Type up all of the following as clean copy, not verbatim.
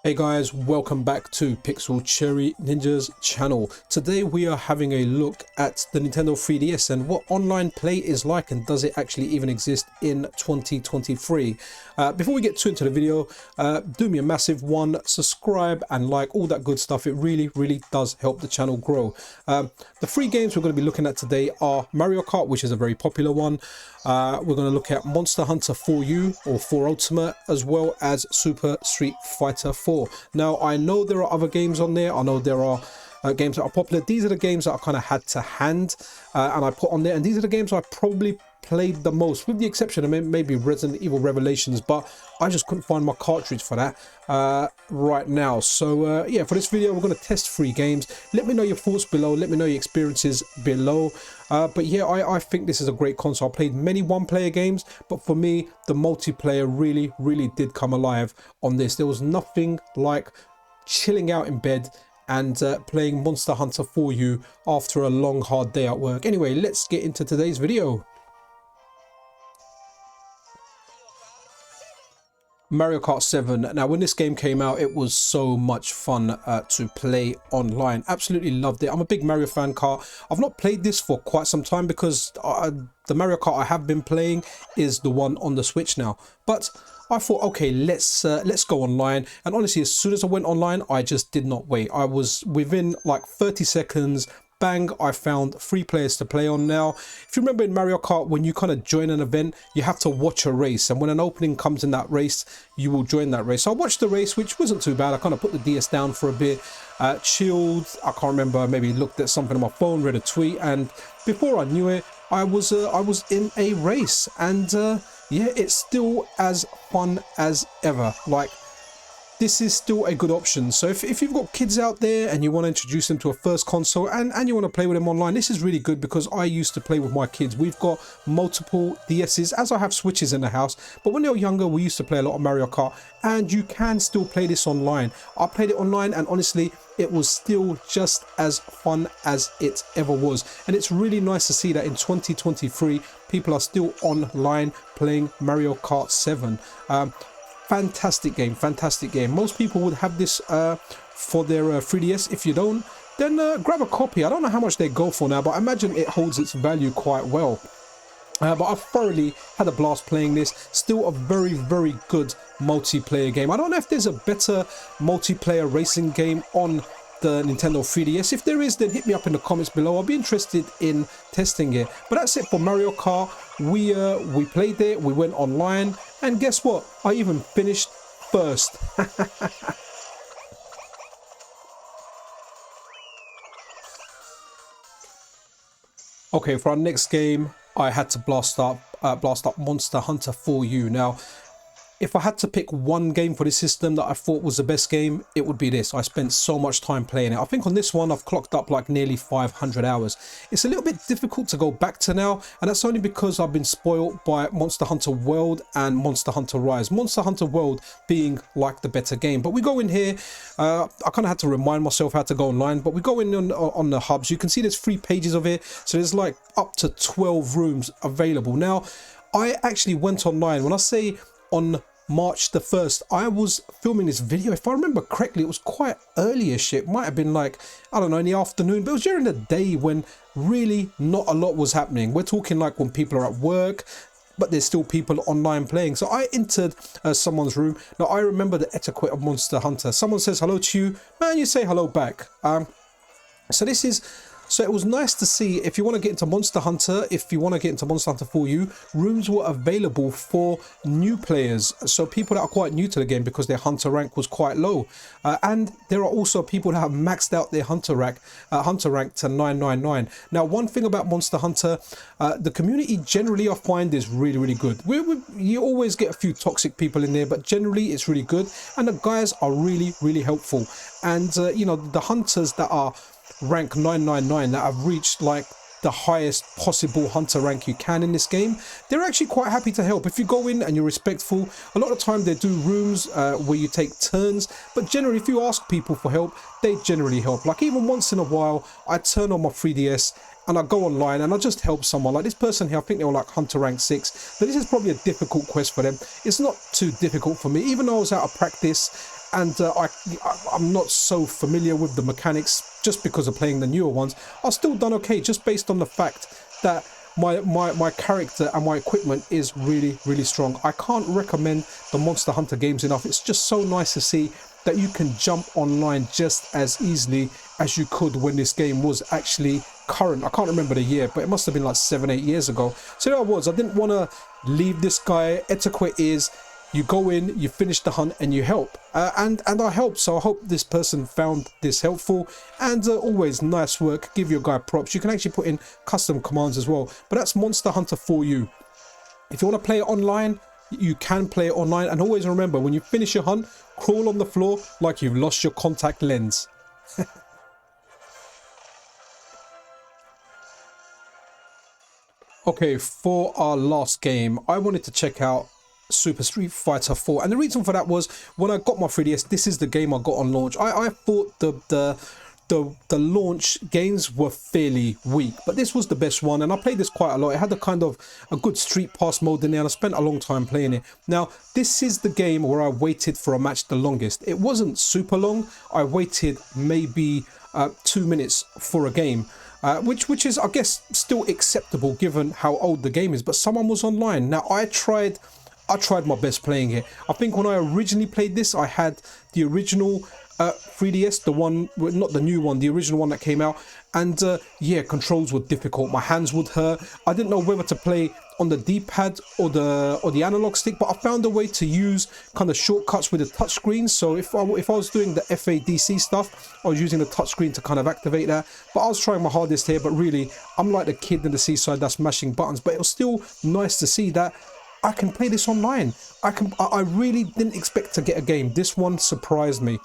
Hey guys, welcome back to Pixel Cherry Ninja's channel. Today we are having a look at the Nintendo 3DS and what online play is like, and does it actually even exist in 2023. Before we get into the video, do me a massive one, subscribe and like, all that good stuff. It really does help the channel grow. The three games we're going to be looking at today are Mario Kart, which is a very popular one. We're going to look at Monster Hunter 4U or 4 Ultimate, as well as Super Street Fighter 4. Now, I know there are other games on there. I know there are games that are popular. These are the games that I kind of had to hand and I put on there. And these are the games I probably played the most, with the exception of maybe Resident Evil Revelations, but I just couldn't find my cartridge for that right now. So yeah, for this video we're going to test 3 games. Let me know your thoughts below, let me know your experiences below. But yeah, I think this is a great console. I played many one-player games, but for me the multiplayer really did come alive on this. There was nothing like chilling out in bed and playing Monster Hunter 4U after a long hard day at work. Anyway, let's get into today's video. Mario Kart 7. Now, when this game came out, it was so much fun to play online. Absolutely loved it. I'm a big Mario fan. Kart, I've not played this for quite some time because the Mario Kart I have been playing is the one on the Switch now. But I thought, okay, let's go online. And honestly, as soon as I went online, I just did not wait. I was within like 30 seconds. Bang, I found 3 players to play on now. If you remember in Mario Kart, when you kind of join an event, you have to watch a race. And when an opening comes in that race, you will join that race. So I watched the race, which wasn't too bad. I kind of put the DS down for a bit, chilled. I can't remember, maybe looked at something on my phone, read a tweet. And before I knew it, I was in a race. And yeah, it's still as fun as ever. Like, this is still a good option. So if you've got kids out there and you want to introduce them to a first console and you want to play with them online, this is really good, because I used to play with my kids. We've got multiple DS's, as I have Switches in the house, but when they were younger we used to play a lot of Mario Kart, and you can still play this online. I played it online and honestly it was still just as fun as it ever was. And it's really nice to see that in 2023 people are still online playing Mario Kart 7. Fantastic game. Most people would have this for their 3DS. If you don't, then grab a copy. I don't know how much they go for now, but I imagine it holds its value quite well. But I thoroughly had a blast playing this. Still a very good multiplayer game. I don't know if there's a better multiplayer racing game on the Nintendo 3DS. If there is, then hit me up in the comments below. I'll be interested in testing it. But that's it for Mario Kart. We played it, we went online, and guess what? I even finished first. Okay, for our next game, I had to blast up Monster Hunter 4U. Now, if I had to pick one game for this system that I thought was the best game, it would be this. I spent so much time playing it. I think on this one I've clocked up like nearly 500 hours. It's a little bit difficult to go back to now, and that's only because I've been spoiled by Monster Hunter World and Monster Hunter Rise. Monster Hunter World being like the better game. But we go in here, I kind of had to remind myself how to go online, but we go in on the hubs. You can see there's 3 pages of it, so there's like up to 12 rooms available. Now, I actually went online. When I say on March the 1st, I was filming this video. If I remember correctly, it was quite early-ish. It might have been like, I don't know, in the afternoon, but it was during the day when really not a lot was happening. We're talking like when people are at work, but there's still people online playing. So I entered someone's room. Now, I remember the etiquette of Monster Hunter. Someone says hello to you, man, you say hello back. So it was nice to see, if you want to get into Monster Hunter, if you want to get into Monster Hunter 4U, rooms were available for new players. So people that are quite new to the game because their Hunter rank was quite low. And there are also people that have maxed out their Hunter rank to 999. Now, one thing about Monster Hunter, the community generally I find is really good. You always get a few toxic people in there, but generally it's really good. And the guys are really helpful. And, you know, the hunters that are rank 999 that have reached like the highest possible hunter rank you can in this game, they're actually quite happy to help. If you go in and you're respectful, a lot of the time they do rooms where you take turns, but generally if you ask people for help, they generally help. Like even once in a while I turn on my 3DS and I go online and I just help someone. Like this person here, I think they were like Hunter rank 6, but this is probably a difficult quest for them. It's not too difficult for me, even though I was out of practice and I'm not so familiar with the mechanics just because of playing the newer ones. I've still done okay, just based on the fact that my character and my equipment is really, really strong. I can't recommend the Monster Hunter games enough. It's just so nice to see that you can jump online just as easily as you could when this game was actually current. I can't remember the year, but it must have been like 7-8 years ago. So there I was. I didn't want to leave this guy. Etiquette is you go in, you finish the hunt, and you help. And I helped, so I hope this person found this helpful. And always nice work. Give your guy props. You can actually put in custom commands as well. But that's Monster Hunter for you. If you want to play it online, you can play it online. And always remember, when you finish your hunt, crawl on the floor like you've lost your contact lens. Okay, for our last game, I wanted to check out Super Street Fighter 4, and the reason for that was when I got my 3DS, this is the game I got on launch. I thought the launch games were fairly weak, but this was the best one, and I played this quite a lot. It had a good street pass mode in there, and I spent a long time playing it. Now this is the game where I waited for a match the longest. It wasn't super long. I waited maybe 2 minutes for a game. Which is, I guess, still acceptable given how old the game is, but someone was online. Now I tried my best playing it. I think when I originally played this, I had the original 3DS, the one, not the new one, the original one that came out, and yeah, controls were difficult. My hands would hurt. I didn't know whether to play on the D-pad or the analog stick, but I found a way to use kind of shortcuts with the touchscreen. So if I was doing the FADC stuff, I was using the touchscreen to kind of activate that. But I was trying my hardest here, but really, I'm like the kid in the seaside that's mashing buttons. But it was still nice to see that I can play this online. I really didn't expect to get a game. This one surprised me.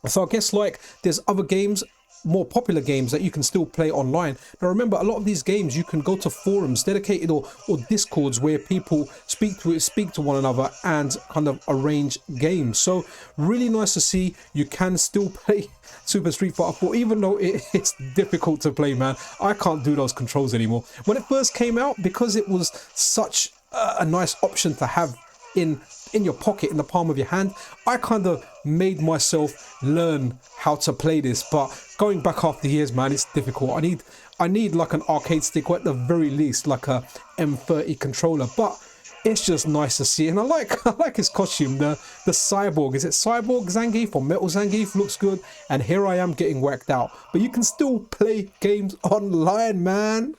So I guess like there's other games, more popular games that you can still play online. Now remember, a lot of these games you can go to forums dedicated or discords where people speak to one another and kind of arrange games. So really nice to see you can still play Super Street Fighter 4, even though it's difficult to play, man. I can't do those controls anymore. When it first came out, because it was such a nice option to have in your pocket, in the palm of your hand, I kind of made myself learn how to play this. But going back after years, man, it's difficult. I need like an arcade stick, or at the very least like a M30 controller. But it's just nice to see, and I like his costume, the cyborg. Is it Cyborg Zangief or Metal Zangief? Looks good. And here I am getting whacked out, but you can still play games online, man.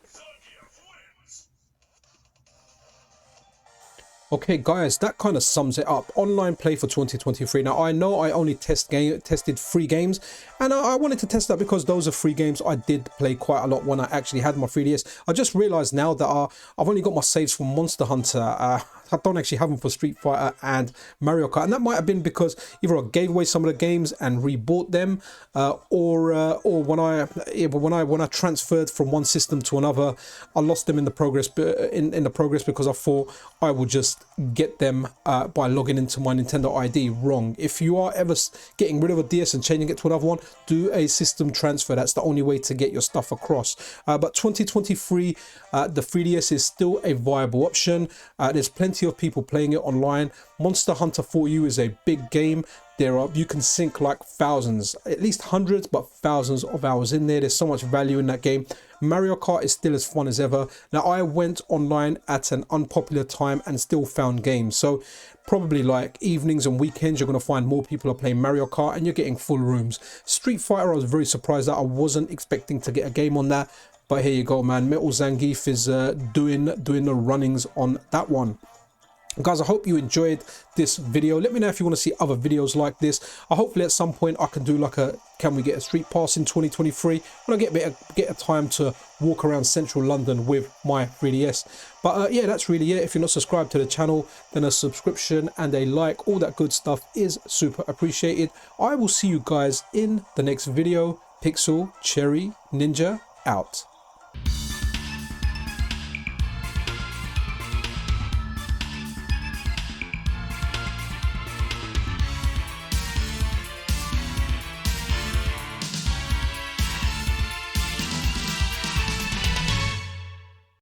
Okay guys, that kind of sums it up. Online play for 2023. Now I know I only tested 3 games, and I wanted to test that because those are 3 games I did play quite a lot when I actually had my 3DS. I just realized now that I've only got my saves for Monster Hunter. I don't actually have them for Street Fighter and Mario Kart, and that might have been because either I gave away some of the games and rebought them, or when I transferred from one system to another, I lost them in the progress. In the progress, because I thought I would just get them by logging into my Nintendo ID. Wrong. If you are ever getting rid of a DS and changing it to another one, do a system transfer. That's the only way to get your stuff across. But 2023, the 3DS is still a viable option. There's plenty of people playing it online. Monster Hunter 4U is a big game. You can sink like thousands, at least hundreds, but thousands of hours in there. There's so much value in that game. Mario Kart is still as fun as ever. Now I went online at an unpopular time and still found games. So probably like evenings and weekends, you're going to find more people are playing Mario Kart and you're getting full rooms. Street Fighter, I was very surprised that I wasn't expecting to get a game on that. But here you go, man. Metal Zangief is doing the runnings on that one. Guys, I hope you enjoyed this video. Let me know if you want to see other videos like this. Hopefully at some point I can do like a can we get a street pass in 2023 when I get a time to walk around central London with my 3DS. But yeah, that's really it. If you're not subscribed to the channel, then a subscription and a like, all that good stuff is super appreciated. I will see you guys in the next video. Pixel Cherry Ninja out.